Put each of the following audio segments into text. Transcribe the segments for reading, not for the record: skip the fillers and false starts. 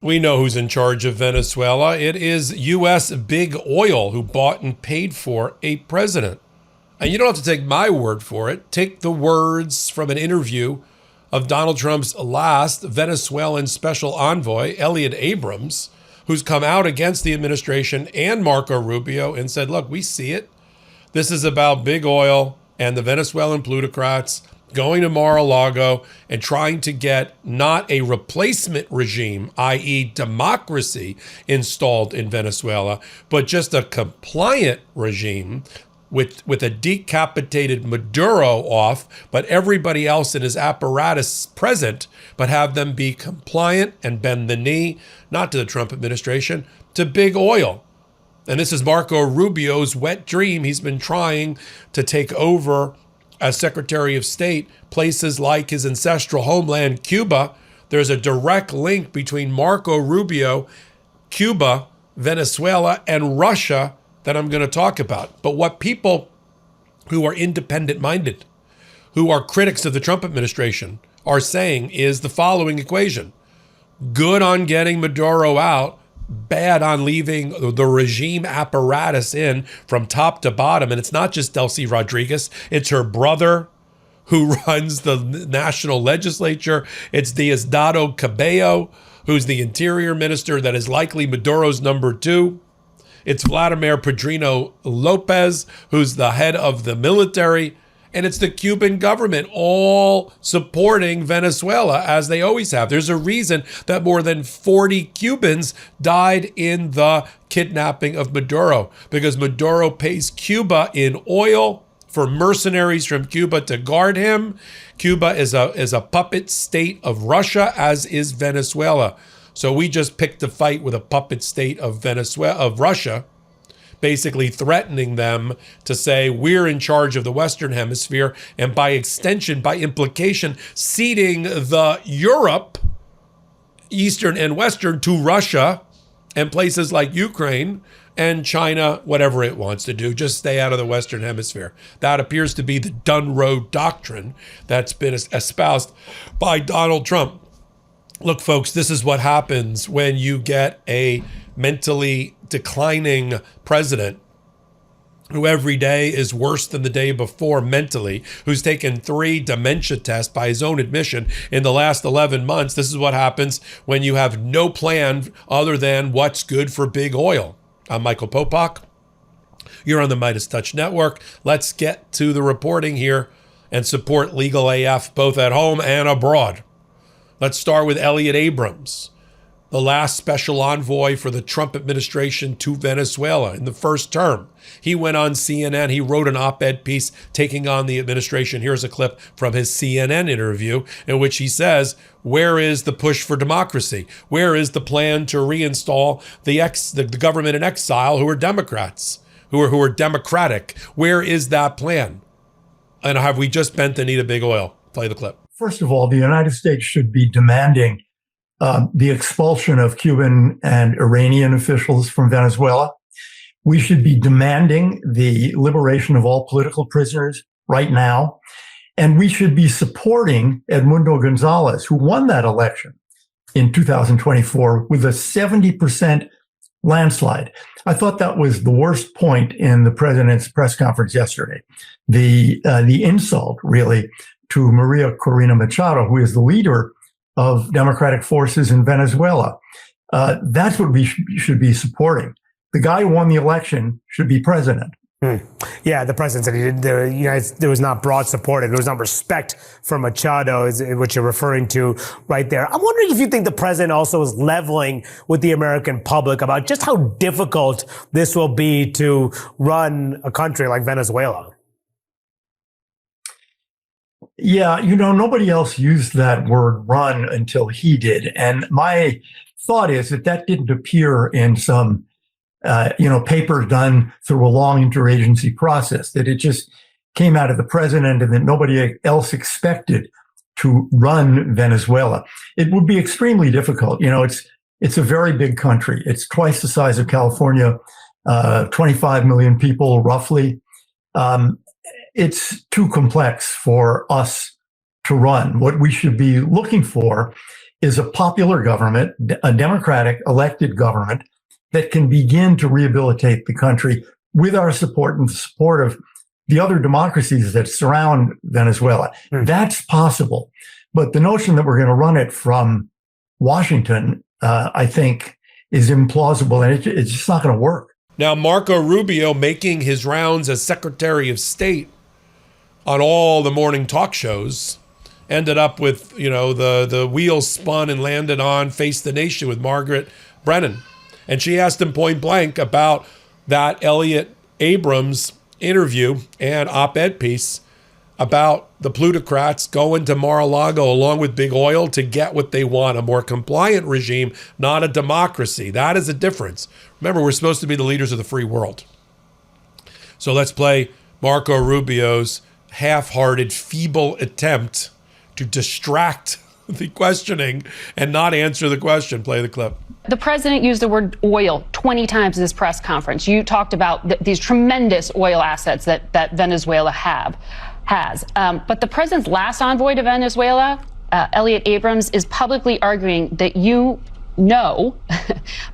We know who's in charge of Venezuela. It is U.S. big oil who bought and paid for a president. And you don't have to take my word for it. Take the words from an interview of Donald Trump's last Venezuelan special envoy, Elliot Abrams, who's come out against the administration and Marco Rubio and said, look, we see it. This is about big oil and the Venezuelan plutocrats going to Mar-a-Lago and trying to get not a replacement regime, i.e. democracy, installed in Venezuela, but just a compliant regime with a decapitated Maduro off, but everybody else in his apparatus present, but have them be compliant and bend the knee, not to the Trump administration, to big oil. And this is Marco Rubio's wet dream. He's been trying to take over as Secretary of State places like his ancestral homeland, Cuba. There's a direct link between Marco Rubio, Cuba, Venezuela, and Russia that I'm going to talk about. But what people who are independent-minded, who are critics of the Trump administration, are saying is the following equation. Good on getting Maduro out, bad on leaving the regime apparatus in from top to bottom. And it's not just Delcy Rodriguez, it's her brother who runs the national legislature. It's Diosdado Cabello, who's the interior minister that is likely Maduro's number 2. It's Vladimir Padrino Lopez, who's the head of the military. And it's the Cuban government all supporting Venezuela, as they always have. There's a reason that more than 40 Cubans died in the kidnapping of Maduro, because Maduro pays Cuba in oil for mercenaries from Cuba to guard him. Cuba is a puppet state of Russia, as is Venezuela. So we just picked a fight with a puppet state of Russia, basically threatening them to say we're in charge of the Western Hemisphere, and by extension, by implication, ceding the Europe, Eastern and Western, to Russia and places like Ukraine and China, whatever it wants to do, just stay out of the Western Hemisphere. That appears to be the Dun Road doctrine that's been espoused by Donald Trump. Look, folks, this is what happens when you get a mentally declining president who every day is worse than the day before mentally, who's taken 3 dementia tests by his own admission in the last 11 months. This is what happens when you have no plan other than what's good for big oil. I'm Michael Popok. You're on the MeidasTouch Network. Let's get to the reporting here and support Legal AF both at home and abroad. Let's start with Elliot Abrams, the last special envoy for the Trump administration to Venezuela in the first term. He went on CNN. He wrote an op-ed piece taking on the administration. Here's a clip from his CNN interview in which he says, where is the push for democracy? Where is the plan to reinstall the government in exile who are Democrats, who are democratic? Where is that plan? And have we just bent the knee to big oil? Play the clip. First of all, the United States should be demanding the expulsion of Cuban and Iranian officials from Venezuela. We should be demanding the liberation of all political prisoners right now. And we should be supporting Edmundo Gonzalez, who won that election in 2024 with a 70% landslide. I thought that was the worst point in the president's press conference yesterday. The insult, really, to Maria Corina Machado, who is the leader of democratic forces in Venezuela. That's what we should be supporting. The guy who won the election should be president. Yeah, the president said there was not broad support, there was not respect for Machado, which you're referring to right there. I'm wondering if you think the president also is leveling with the American public about just how difficult this will be to run a country like Venezuela. Yeah, nobody else used that word run until he did. And my thought is that didn't appear in some, paper done through a long interagency process, that it just came out of the president and that nobody else expected to run Venezuela. It would be extremely difficult. It's a very big country. It's twice the size of California, 25 million people roughly. It's too complex for us to run. What we should be looking for is a popular government, a democratic elected government that can begin to rehabilitate the country with our support and the support of the other democracies that surround Venezuela. That's possible. But the notion that we're going to run it from Washington, I think, is implausible, and it's just not going to work. Now, Marco Rubio, making his rounds as Secretary of State on all the morning talk shows, ended up with, the wheels spun and landed on Face the Nation with Margaret Brennan. And she asked him point blank about that Elliot Abrams interview and op-ed piece about the plutocrats going to Mar-a-Lago along with big oil to get what they want, a more compliant regime, not a democracy. That is a difference. Remember, we're supposed to be the leaders of the free world. So let's play Marco Rubio's half-hearted, feeble attempt to distract the questioning and not answer the question. Play the clip. The president used the word oil 20 times in his press conference. You talked about these tremendous oil assets that Venezuela has. But the president's last envoy to Venezuela, Elliot Abrams, is publicly arguing that you know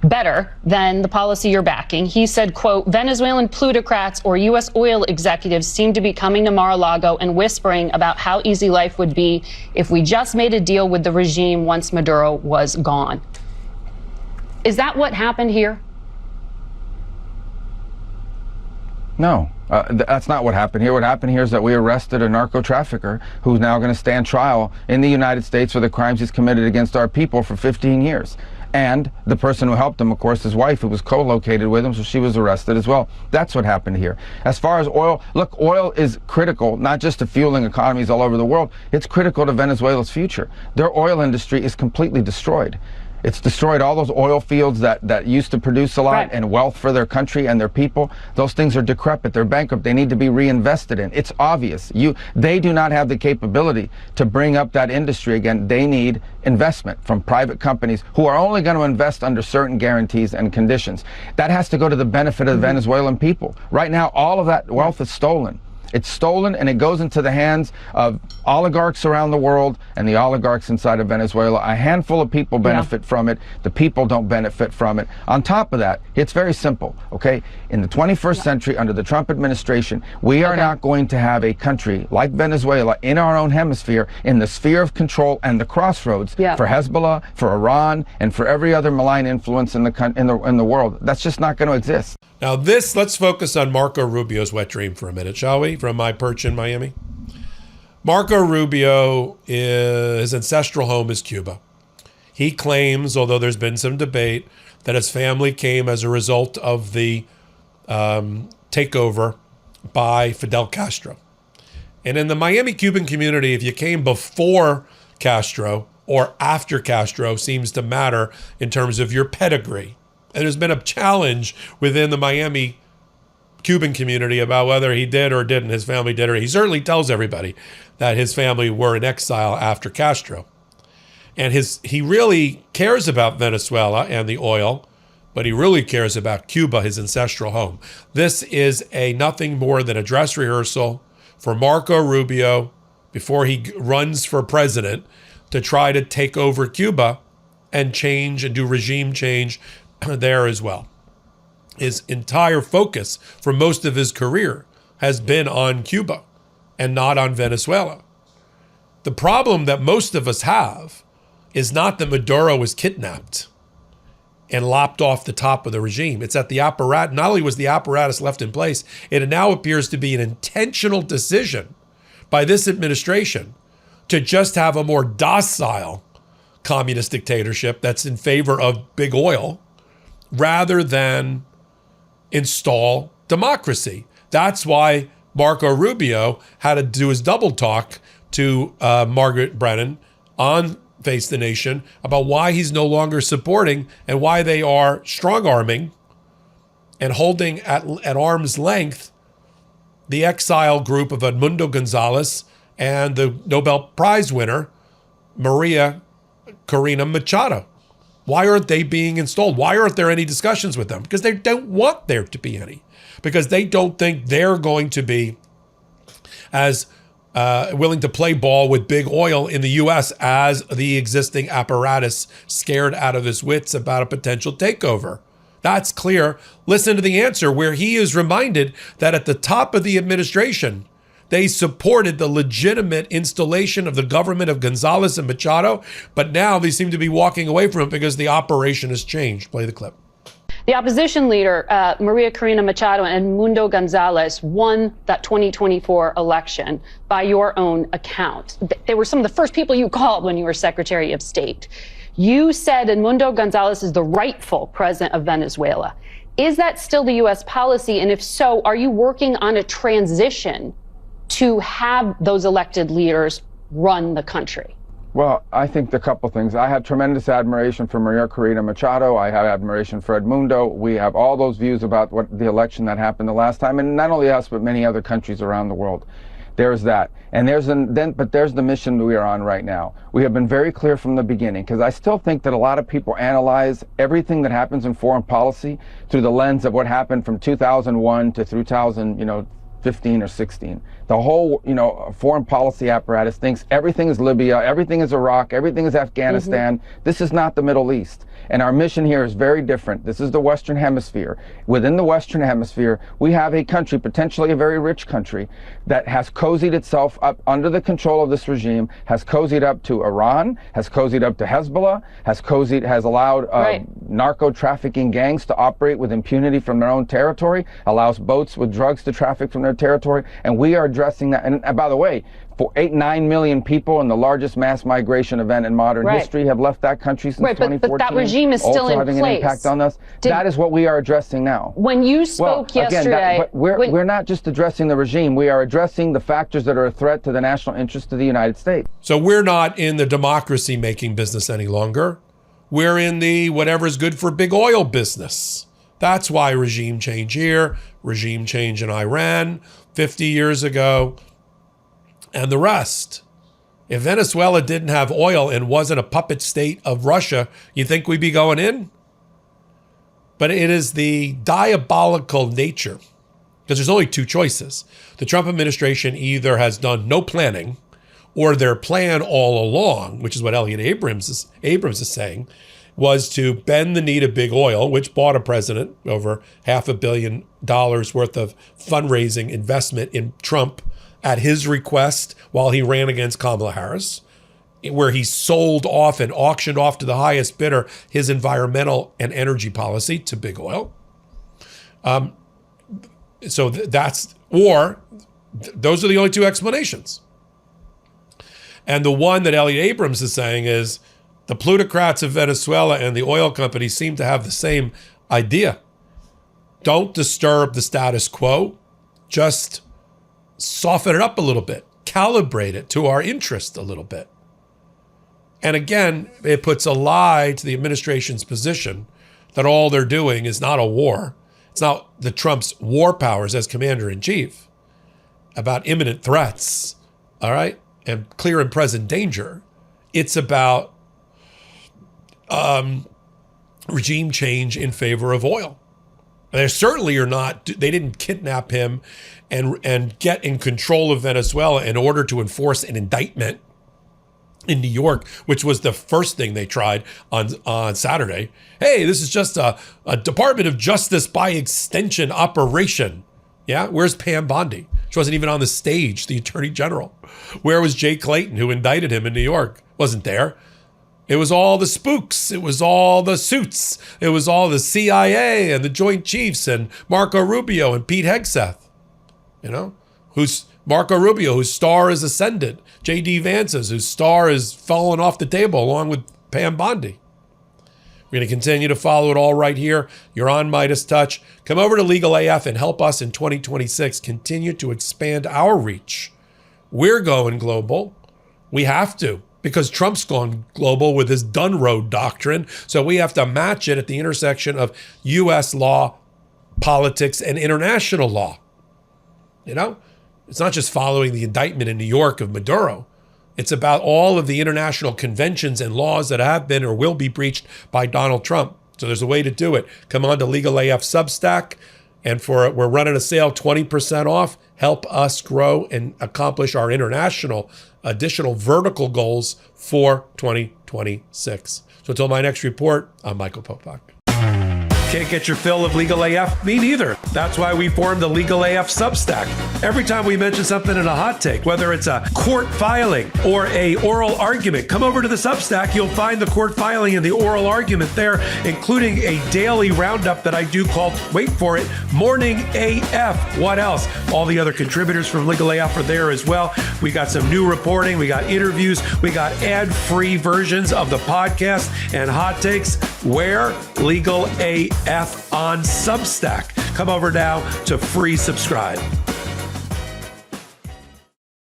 better than the policy you're backing. He said, quote, Venezuelan plutocrats or U.S. oil executives seem to be coming to Mar-a-Lago and whispering about how easy life would be if we just made a deal with the regime once Maduro was gone. Is that what happened here? No, that's not what happened here. What happened here is that we arrested a narco trafficker who's now going to stand trial in the United States for the crimes he's committed against our people for 15 years. And the person who helped him, of course, his wife, who was co-located with him, so she was arrested as well. That's what happened here. As far as oil, look, oil is critical, not just to fueling economies all over the world. It's critical to Venezuela's future. Their oil industry is completely destroyed. It's destroyed all those oil fields that used to produce a lot Right. and wealth for their country and their people. Those things are decrepit. They're bankrupt. They need to be reinvested in. It's obvious. They do not have the capability to bring up that industry again. They need investment from private companies who are only going to invest under certain guarantees and conditions. That has to go to the benefit of the Venezuelan people. Right now, all of that wealth is stolen. It's stolen and it goes into the hands of oligarchs around the world and the oligarchs inside of Venezuela. A handful of people benefit from it. The people don't benefit from it. On top of that, it's very simple, okay? In the 21st century, under the Trump administration, we are not going to have a country like Venezuela in our own hemisphere, in the sphere of control and the crossroads for Hezbollah, for Iran, and for every other malign influence in the world. That's just not going to exist. Now let's focus on Marco Rubio's wet dream for a minute, shall we? From my perch in Miami. Marco Rubio, his ancestral home is Cuba. He claims, although there's been some debate, that his family came as a result of the takeover by Fidel Castro. And in the Miami Cuban community, if you came before Castro or after Castro seems to matter in terms of your pedigree. And there's been a challenge within the Miami Cuban community about whether he did or didn't, his family did or he certainly tells everybody that his family were in exile after Castro. And he really cares about Venezuela and the oil, but he really cares about Cuba, his ancestral home. This is nothing more than a dress rehearsal for Marco Rubio before he runs for president to try to take over Cuba and change and do regime change there as well. His entire focus for most of his career has been on Cuba and not on Venezuela. The problem that most of us have is not that Maduro was kidnapped and lopped off the top of the regime. It's that the apparatus, not only was the apparatus left in place, it now appears to be an intentional decision by this administration to just have a more docile communist dictatorship that's in favor of big oil rather than install democracy. That's why Marco Rubio had to do his double talk to Margaret Brennan on Face the Nation about why he's no longer supporting and why they are strong-arming and holding at arm's length the exile group of Edmundo Gonzalez and the Nobel Prize winner, Maria Corina Machado. Why aren't they being installed? Why aren't there any discussions with them? Because they don't want there to be any. Because they don't think they're going to be as willing to play ball with big oil in the U.S. as the existing apparatus scared out of his wits about a potential takeover. That's clear. Listen to the answer where he is reminded that at the top of the administration, they supported the legitimate installation of the government of Gonzales and Machado, but now they seem to be walking away from it because the operation has changed. Play the clip. The opposition leader, Maria Corina Machado and Mundo Gonzalez, won that 2024 election by your own account. They were some of the first people you called when you were Secretary of State. You said Mundo Gonzalez is the rightful president of Venezuela. Is that still the U.S. policy? And if so, are you working on a transition to have those elected leaders run the country? Well, I think a couple things. I have tremendous admiration for Maria Corina Machado. I have admiration for Edmundo. We have all those views about what the election that happened the last time, and not only us, but many other countries around the world. There's that. And there's the mission we are on right now. We have been very clear from the beginning, because I still think that a lot of people analyze everything that happens in foreign policy through the lens of what happened from 2001 to 2015 or 16. The whole, foreign policy apparatus thinks everything is Libya, everything is Iraq, everything is Afghanistan. This is not the Middle East. And our mission here is very different. This is the Western Hemisphere. Within the Western Hemisphere, we have a country, potentially a very rich country, that has cozied itself up under the control of this regime, has cozied up to Iran, has cozied up to Hezbollah, has allowed narco trafficking gangs to operate with impunity from their own territory, allows boats with drugs to traffic from their territory, and we are addressing that. And by the way, 9 million people in the largest mass migration event in modern history have left that country since 2014. But that regime is still in having place. An impact on us. That is what we are addressing now. When you spoke yesterday, but we're not just addressing the regime. We are addressing the factors that are a threat to the national interest of the United States. So we're not in the democracy making business any longer. We're in the whatever's good for big oil business. That's why regime change here, regime change in Iran 50 years ago, and the rest. If Venezuela didn't have oil and wasn't a puppet state of Russia, you think we'd be going in? But it is the diabolical nature, because there's only two choices. The Trump administration either has done no planning, or their plan all along, which is what Elliot Abrams is saying, was to bend the knee to big oil, which bought a president over $500 million worth of fundraising investment in Trump at his request while he ran against Kamala Harris, where he sold off and auctioned off to the highest bidder his environmental and energy policy to big oil. Those are the only two explanations. And the one that Elliot Abrams is saying is the plutocrats of Venezuela and the oil companies seem to have the same idea. Don't disturb the status quo. Just soften it up a little bit, calibrate it to our interest a little bit. And again, it puts a lie to the administration's position that all they're doing is not a war. It's not the Trump's war powers as commander-in-chief about imminent threats, all right, and clear and present danger. It's about regime change in favor of oil. They certainly are not, they didn't kidnap him and get in control of Venezuela in order to enforce an indictment in New York, which was the first thing they tried on Saturday. Hey, this is just a Department of Justice by extension operation. Yeah, where's Pam Bondi? She wasn't even on the stage, the Attorney General. Where was Jay Clayton, who indicted him in New York? Wasn't there. It was all the spooks. It was all the suits. It was all the CIA and the Joint Chiefs and Marco Rubio and Pete Hegseth. Who's Marco Rubio, whose star is ascended. J.D. Vance's, whose star is fallen off the table along with Pam Bondi. We're going to continue to follow it all right here. You're on MeidasTouch. Come over to Legal AF and help us in 2026 continue to expand our reach. We're going global. We have to, because Trump's gone global with his Dun Road doctrine. So we have to match it at the intersection of U.S. law, politics, and international law. It's not just following the indictment in New York of Maduro. It's about all of the international conventions and laws that have been or will be breached by Donald Trump. So there's a way to do it. Come on to Legal AF Substack And we're running a sale, 20% off. Help us grow and accomplish our international additional vertical goals for 2026. So until my next report, I'm Michael Popok. Can't get your fill of Legal AF? Me neither. That's why we formed the Legal AF Substack. Every time we mention something in a hot take, whether it's a court filing or a oral argument, come over to the Substack. You'll find the court filing and the oral argument there, including a daily roundup that I do called, wait for it, Morning AF. What else? All the other contributors from Legal AF are there as well. We got some new reporting. We got interviews. We got ad-free versions of the podcast and hot takes. Where? Legal AF on Substack. Come over now to free subscribe.